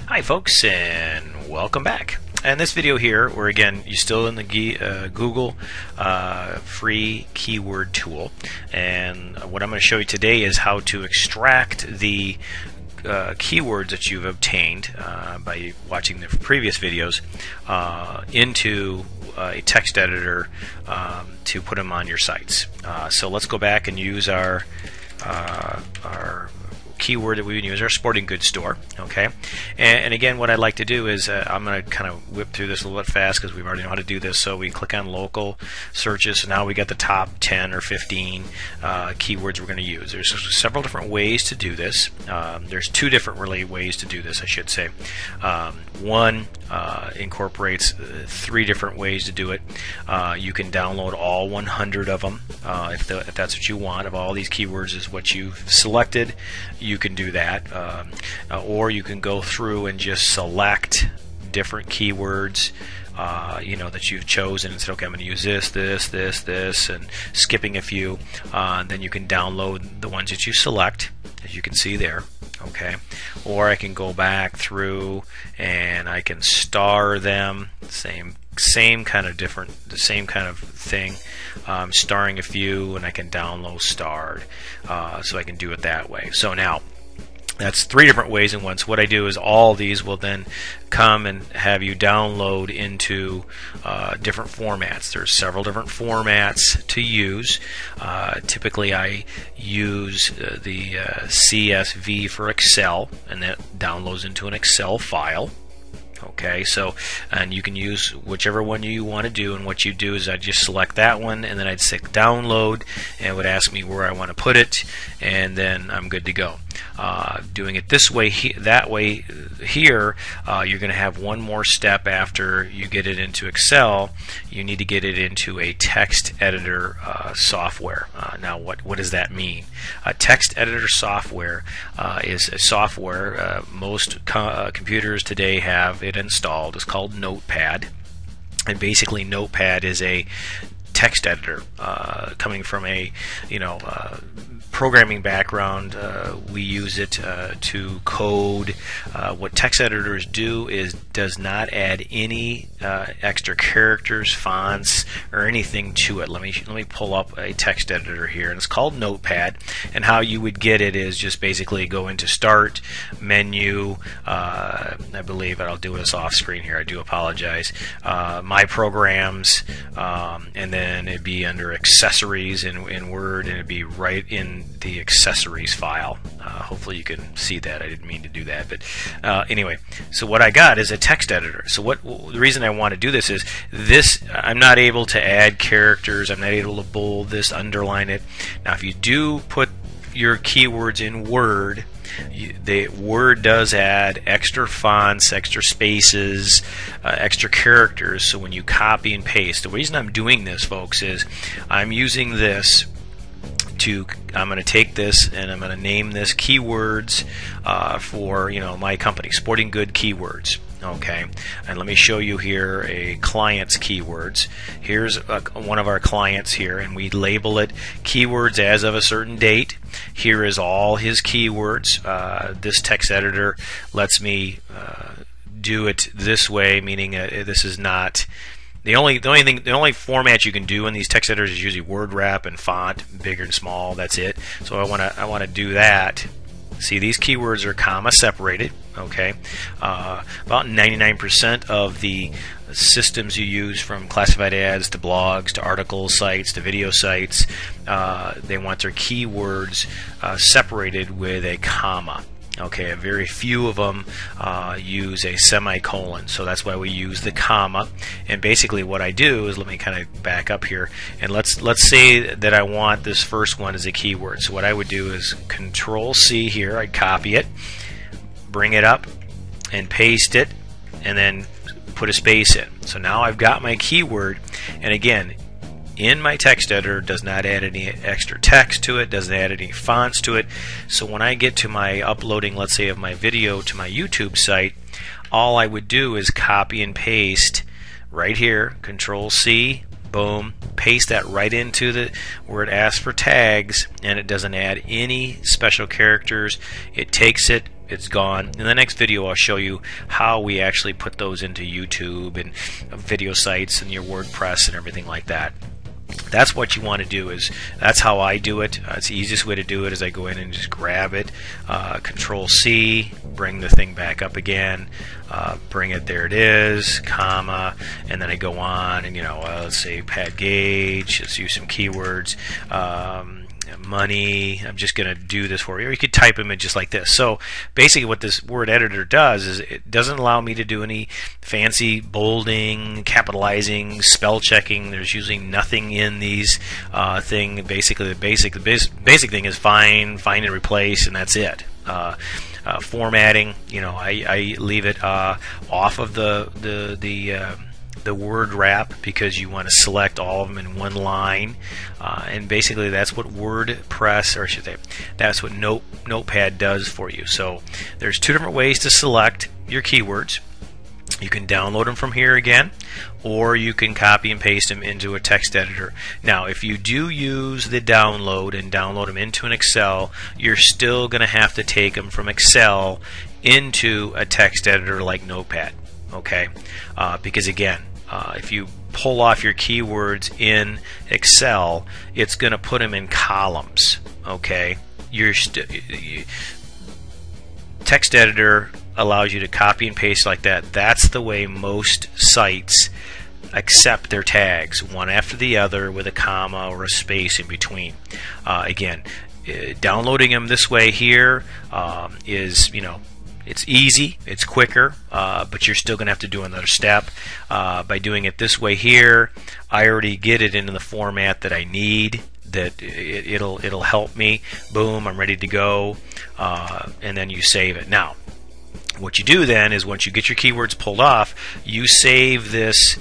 Hi folks, and welcome back. In this video here, we're again, you're still in the Google free keyword tool, and what I'm going to show you today is how to extract the keywords that you've obtained by watching the previous videos into a text editor to put them on your sites. So let's go back and use our keyword that we would use, our sporting goods store. Okay, and again, what I'd like to do is I'm going to kind of whip through this a little bit fast because we already know how to do this. So we click on local searches. So now we got the top 10 or 15 keywords we're going to use. There's several different ways to do this. There's two different really ways to do this, I should say. One incorporates three different ways to do it. You can download all 100 of them if that's what you want. If all these keywords is what you've selected, you can do that, or you can go through and just select different keywords that you've chosen and said, okay, I'm going to use this, and skipping a few. Then you can download the ones that you select, as you can see there. Okay, or I can go back through and I can star them. Same kind of different, the same kind of thing. Starring a few, and I can download starred, so I can do it that way. So now that's three different ways in one. So what I do is all these will then come and have you download into different formats. There's several different formats to use. Typically I use the CSV for Excel, and that downloads into an Excel file. Okay, so, and you can use whichever one you want to do, and what you do is I just select that one, and then I'd say download, and it would ask me where I want to put it, and then I'm good to go. Doing it this way, that way here, you're going to have one more step after you get it into Excel. You need to get it into a text editor software. Now, what does that mean? Text editor software is a software most computers today have it installed. It's called Notepad, and basically Notepad is a text editor. Coming from a programming background, we use it to code. What text editors do is does not add any extra characters, fonts, or anything to it. Let me pull up a text editor here, and it's called Notepad. And how you would get it is just basically go into Start, Menu. I believe I'll do this off screen here. I do apologize. My Programs, and then it'd be under Accessories in Word, and it'd be right in the accessories file. Hopefully you can see that. I didn't mean to do that, but anyway, so what I got is a text editor. So the reason I want to do this is I'm not able to add characters. I'm not able to bold this, underline it. Now if you do put your keywords in Word, the Word does add extra fonts, extra spaces, extra characters. So when you copy and paste, the reason I'm doing this, folks, is I'm using this I'm going to take this and I'm going to name this keywords for my company, Sporting Good Keywords. Okay, and let me show you here a client's keywords. Here's one of our clients here, and we label it keywords as of a certain date. Here is all his keywords. This text editor lets me do it this way, meaning this is not the only format you can do in these text editors is usually word wrap and font, big and small. That's it. So I want to do that. See, these keywords are comma separated. Okay, about 99% of the systems you use, from classified ads to blogs to article sites to video sites, they want their keywords separated with a comma. Okay, very few of them use a semicolon, so that's why we use the comma. And basically what I do is, let me kind of back up here, and let's say that I want this first one as a keyword. So what I would do is Control C here, I'd copy it, bring it up and paste it, and then put a space in. So now I've got my keyword, and again, in my text editor, does not add any extra text to it, doesn't add any fonts to it. So when I get to my uploading, let's say, of my video to my YouTube site, all I would do is copy and paste right here, Control C, boom, paste that right into where it asks for tags, and it doesn't add any special characters. It takes it, it's gone. In the next video I'll show you how we actually put those into YouTube and video sites and your WordPress and everything like that. That's what you want to do. That's how I do it. It's the easiest way to do it is I go in and just grab it, Control C, bring the thing back up again, bring it, there it is, comma, and then I go on and, let's say pad gauge, let's use some keywords, money. I'm just going to do this for you. Or you could type them in just like this. So basically what this word editor does is it doesn't allow me to do any fancy bolding, capitalizing, spell checking. There's usually nothing in these thing. Basically the basic thing is find and replace, and that's it. Formatting, I leave it off of the word wrap because you want to select all of them in one line, and basically that's what WordPress, or I should say, that's what Notepad does for you. So there's two different ways to select your keywords. You can download them from here again, or you can copy and paste them into a text editor. Now, if you do use the download and download them into an Excel, you're still going to have to take them from Excel into a text editor like Notepad. Okay, because again, if you pull off your keywords in Excel, it's going to put them in columns. Okay, text editor allows you to copy and paste like that. That's the way most sites accept their tags, one after the other with a comma or a space in between. Again, downloading them this way here is, it's easy, it's quicker, but you're still going to have to do another step. By doing it this way here, I already get it into the format that I need, that it'll help me. Boom, I'm ready to go, and then you save it. Now, what you do then is once you get your keywords pulled off, you save this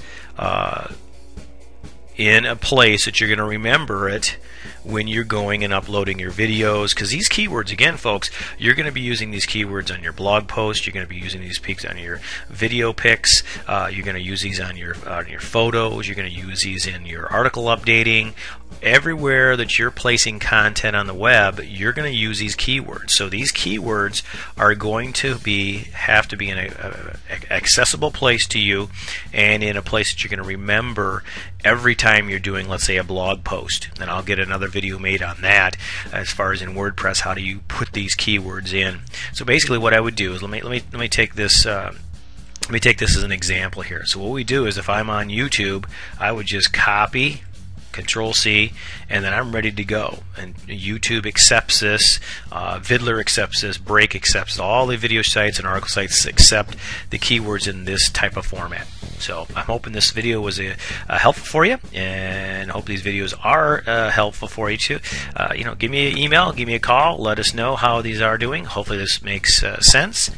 in a place that you're going to remember it when you're going and uploading your videos, because these keywords, again folks, you're going to be using these keywords on your blog post, you're going to be using these pics on your video pics, you're going to use these on your photos, you're going to use these in your article updating. Everywhere that you're placing content on the web, you're going to use these keywords. So these keywords are going to have to be in an accessible place to you, and in a place that you're going to remember every time you're doing, let's say, a blog post. And I'll get another video made on that as far as in WordPress, how do you put these keywords in. So basically what I would do is let me take this as an example here. So what we do is if I'm on YouTube, I would just copy, Control C, and then I'm ready to go. And YouTube accepts this, Vidler accepts this, Break accepts, all the video sites and article sites accept the keywords in this type of format. So I'm hoping this video was helpful for you, and hope these videos are helpful for you too. Give me an email, give me a call, let us know how these are doing. Hopefully this makes sense.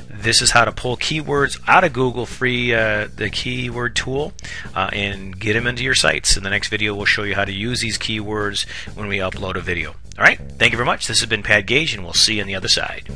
This is how to pull keywords out of Google, free the keyword tool, and get them into your sites. In the next video we'll show you how to use these keywords when we upload a video. Alright, thank you very much. This has been Pat Gage, and we'll see you on the other side.